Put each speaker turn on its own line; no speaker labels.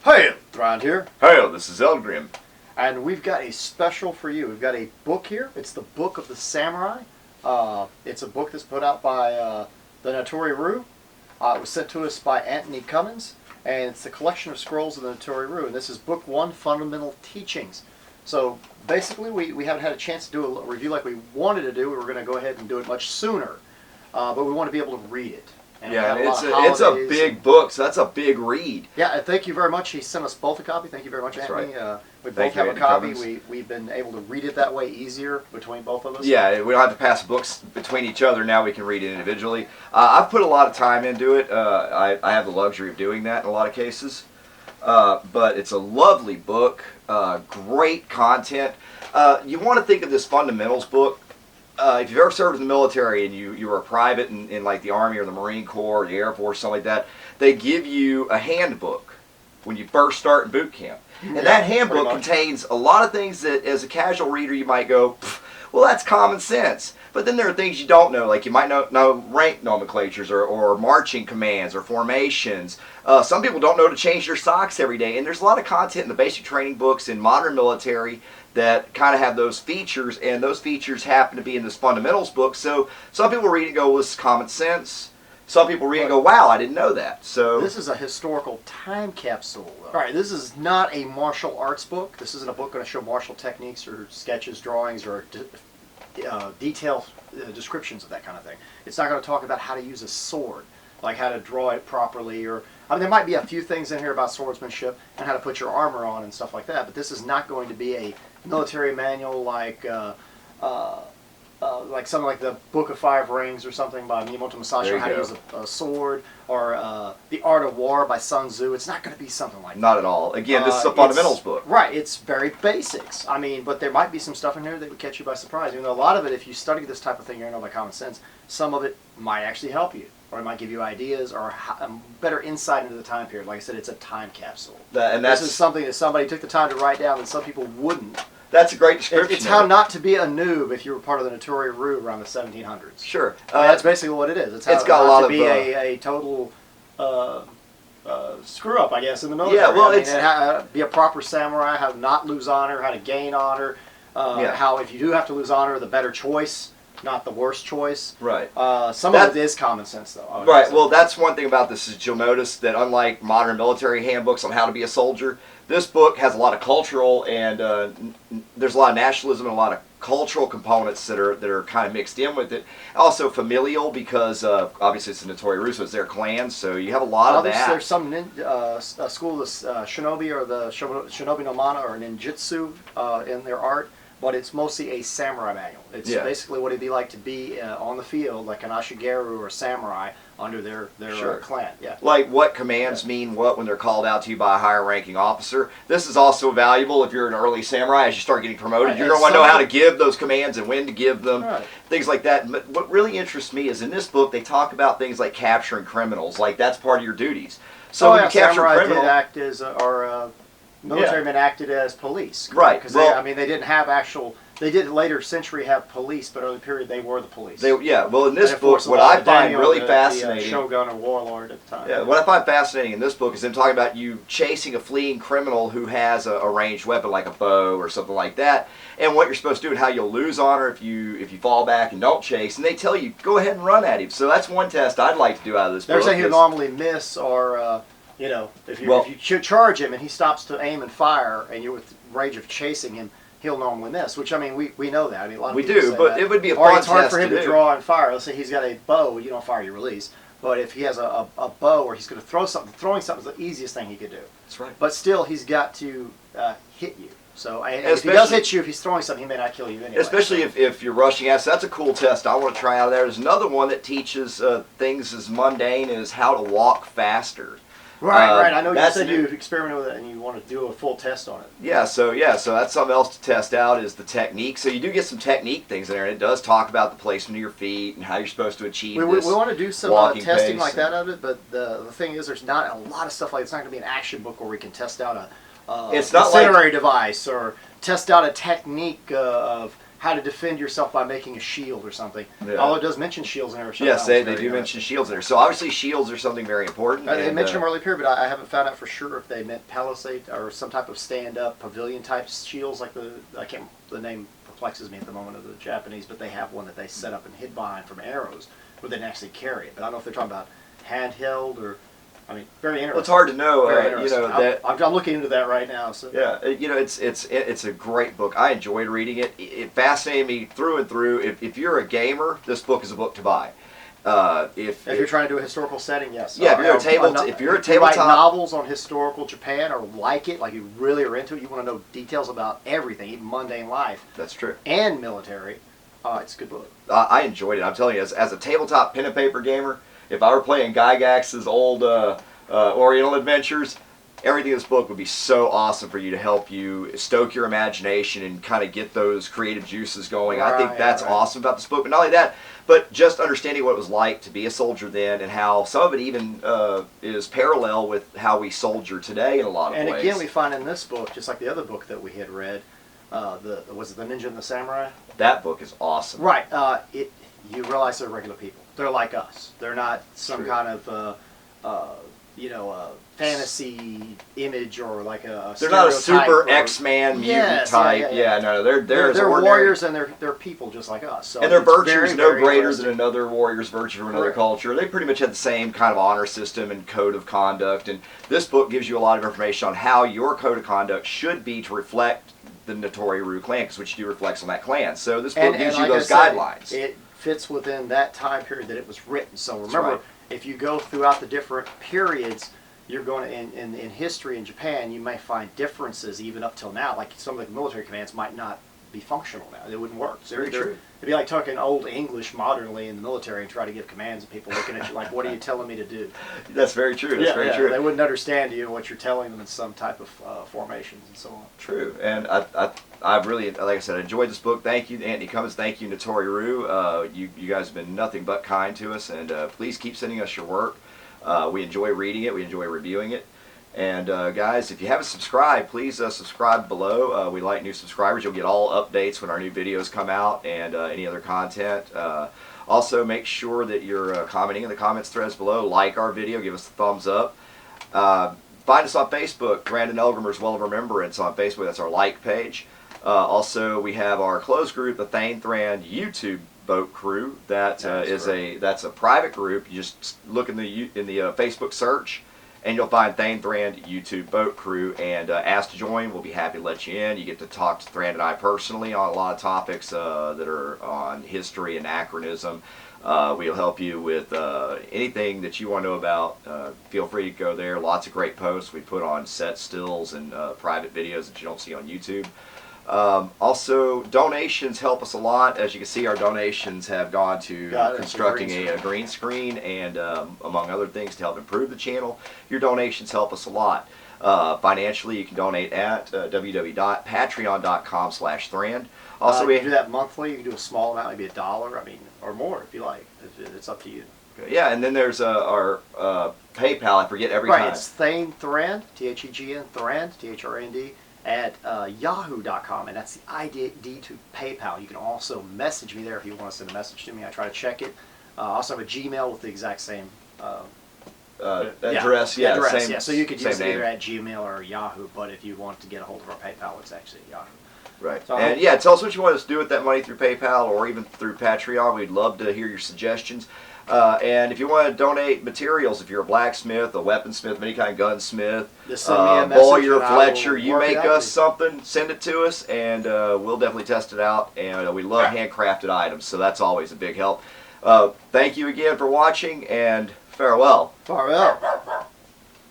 Hey, Thrand here.
Hey, this is Eldgrim.
And we've got a special for you. We've got a book here. It's the Book of the Samurai. It's a book that's put out by the Natori-Ryu. It was sent to us by Antony Cummins, and it's the collection of scrolls of the Natori-Ryu. And this is Book 1, Fundamental Teachings. So basically, we haven't had a chance to do a review like we wanted to do. We were going to go ahead and do it much sooner, but we want to be able to read it. And
yeah, it's a big book, so that's a big read.
Yeah, and thank you very much. He sent us both a copy. Thank you very much, Anthony.
Right.
We both have a copy. We've been able to read it that way easier between both of us.
Yeah, we don't have to pass books between each other. Now we can read it individually. I've put a lot of time into it. I have the luxury of doing that in a lot of cases. But it's a lovely book, great content. You want to think of this fundamentals book. If you've ever served in the military and you were a private in like the Army or the Marine Corps or the Air Force, something like that, they give you a handbook when you first start in boot camp. And that handbook contains a lot of things that as a casual reader you might go, well, that's common sense. But then there are things you don't know, like you might know rank nomenclatures or marching commands or formations. Some people don't know to change their socks every day. And there's a lot of content in the basic training books in modern military that kind of have those features, and those features happen to be in this fundamentals book. So some people read it and go, well, this is common sense. Some people read it and go, wow, I didn't know that. So
this is a historical time capsule, though. All right, this is not a martial arts book. This isn't a book going to show martial techniques or sketches, drawings, or detailed descriptions of that kind of thing. It's not going to talk about how to use a sword, like how to draw it properly, or I mean, there might be a few things in here about swordsmanship and how to put your armor on and stuff like that, but this is not going to be a military manual like something like the Book of Five Rings or something by Miyamoto Musashi, how to use a sword, or The Art of War by Sun Tzu. It's not going to be something like that.
Not at all. Again, this is a fundamentals book.
Right, it's very basics. I mean, but there might be some stuff in here that would catch you by surprise. Even though a lot of it, if you study this type of thing, you're going to know by common sense, some of it might actually help you, or it might give you ideas or better insight into the time period. Like I said, it's a time capsule. This is something that somebody took the time to write down that some people wouldn't.
That's a great description.
It's how not to be a noob if you were part of the Natori-Ryu around the 1700s.
Sure.
That's basically what it is. It's how
got not a lot
to be a total screw up, I guess, in the military.
Yeah, well,
I mean, how to be a proper samurai, how to not lose honor, how to gain honor, how if you do have to lose honor, the better choice, not the worst choice.
Right.
Some of it is common sense, though.
Right. Well, that's one thing about this is you'll notice that unlike modern military handbooks on how to be a soldier, this book has a lot of cultural and there's a lot of nationalism and a lot of cultural components that are kind of mixed in with it. Also familial because obviously it's the Natori-Ryu, so it's their clan, so you have a lot of that.
There's some school of shinobi or the shinobi no mana or ninjutsu in their art, but it's mostly a samurai manual. It's basically what it'd be like to be on the field, like an ashigaru or samurai under their clan. Yeah.
Like what commands mean what when they're called out to you by a higher ranking officer. This is also valuable if you're an early samurai. As you start getting promoted, you're going to want to know how to give those commands and when to give them, things like that. But what really interests me is in this book they talk about things like capturing criminals, like that's part of your duties. So when you capture a criminal,
did act as military men acted as police,
right?
Because they didn't have actual. They did later century have police, but early period they were the police.
Well, in this book, what I find really fascinating,
the shogun or warlord at the time.
Yeah, what I find fascinating in this book is them talking about you chasing a fleeing criminal who has a ranged weapon like a bow or something like that, and what you're supposed to do and how you'll lose honor if you fall back and don't chase. And they tell you go ahead and run at him. So that's one test I'd like to do out of this book.
They're saying he'll normally miss, or if you charge him and he stops to aim and fire, and you're with range of chasing him, he'll normally miss, which, I mean, we know that. I mean, a lot of people say
but
that.
It would be a fun test.
Or it's hard for him to draw and fire. Let's say he's got a bow, you don't fire, you release. But if he has a bow or he's going to throw something, throwing something is the easiest thing he could do.
That's right.
But still, he's got to hit you. So if he does hit you, if he's throwing something, he may not kill you anyway.
Especially if you're rushing at. So that's a cool test I want to try out there. There's another one that teaches things as mundane as how to walk faster.
Right. I know you said you experimented with it and you want to do a full test on it.
Yeah, so that's something else to test out is the technique. So you do get some technique things in there, and it does talk about the placement of your feet and how you're supposed to achieve this.
We want to do some testing like that of it, but the thing is, there's not a lot of stuff like it's not going to be an action book where we can test out a incendiary device or test out a technique of how to defend yourself by making a shield or something.
Yeah.
Although it does mention shields in there.
Yes, they do mention shields in there. So obviously shields are something very important.
They mentioned them earlier here, but I haven't found out for sure if they meant palisade or some type of stand-up pavilion type shields like the name perplexes me at the moment of the Japanese, but they have one that they set up and hid behind from arrows where they can actually carry it. But I don't know if they're talking about handheld or, I mean, very interesting.
Well, it's hard to know.
I'm looking into that right now. So
yeah, it's a great book. I enjoyed reading it. It fascinated me through and through. If you're a gamer, this book is a book to buy. If
you're trying to do a historical setting, yes.
Yeah, if you're a tabletop,
write novels on historical Japan or like it, like you really are into it, you want to know details about everything, even mundane life.
That's true.
And military. It's a good book.
I enjoyed it. I'm telling you, as a tabletop pen and paper gamer, if I were playing Gygax's old Oriental Adventures, everything in this book would be so awesome for you to help you stoke your imagination and kind of get those creative juices going. I think that's awesome about this book. But not only that, but just understanding what it was like to be a soldier then and how some of it even is parallel with how we soldier today in a lot of ways.
And again, we find in this book, just like the other book that we had read, was it The Ninja and the Samurai?
That book is awesome.
Right. You realize they're regular people. They're like us. They're not some kind of fantasy image or like a
they're not a super X-Man mutant type. Yeah, no, they're
warriors and they're people just like us. So
and their virtue is no greater than another warrior's virtue from another culture. They pretty much had the same kind of honor system and code of conduct. And this book gives you a lot of information on how your code of conduct should be to reflect the Natori-Ryu clan, which do reflects on that clan. So this book gives you those guidelines.
It fits within that time period that it was written. So remember, if you go throughout the different periods, you're going to, in history in Japan, you may find differences even up till now. Like some of the military commands might not be functional now. They wouldn't work.
Very true.
It'd be like talking old English modernly in the military and try to give commands and people looking at you like, what are you telling me to do?
That's very true. That's very true.
They wouldn't understand you and what you're telling them in some type of formations and so on.
True. And I really, like I said, enjoyed this book. Thank you, Antony Cummins. Thank you, Natori-Ryu. You guys have been nothing but kind to us, and please keep sending us your work. We enjoy reading it. We enjoy reviewing it. And guys, if you haven't subscribed, please subscribe below. We like new subscribers. You'll get all updates when our new videos come out and any other content. Also, make sure that you're commenting in the comments threads below. Like our video. Give us a thumbs up. Find us on Facebook. Thrand and Eldgrim is Well of Remembrance on Facebook. That's our like page. Also, we have our closed group, the Thrand YouTube Boat Crew. That's a private group. You just look in the Facebook search, and you'll find Thrand YouTube Boat Crew, and ask to join. We'll be happy to let you in. You get to talk to Thrand and I personally on a lot of topics that are on history and anachronism. We'll help you with anything that you want to know about. Feel free to go there. Lots of great posts we put on set stills and private videos that you don't see on YouTube. Also, donations help us a lot. As you can see, our donations have gone to constructing a green screen and among other things to help improve the channel. Your donations help us a lot. Financially, you can donate at www.patreon.com/Thrand. Also,
we can do that monthly. You can do a small amount, maybe $1, I mean, or more if you like. It's up to you.
Yeah, and then there's our PayPal. I forget every time.
Right, it's Thrand, Thegn, Thrand, Thrand, at yahoo.com, and that's the ID to PayPal. You can also message me there if you want to send a message to me. I try to check it. I also have a Gmail with the exact same
address.
Same, so you could use it either at Gmail or Yahoo, but if you want to get a hold of our PayPal, it's actually Yahoo.
Right. So and yeah, tell us what you want us to do with that money through PayPal or even through Patreon. We'd love to hear your suggestions. And if you want to donate materials, if you're a blacksmith, a weaponsmith, any kind of gunsmith, Boyer, Fletcher, you make us something, send it to us, and we'll definitely test it out. And we love handcrafted items, so that's always a big help. Thank you again for watching, and farewell.
Farewell.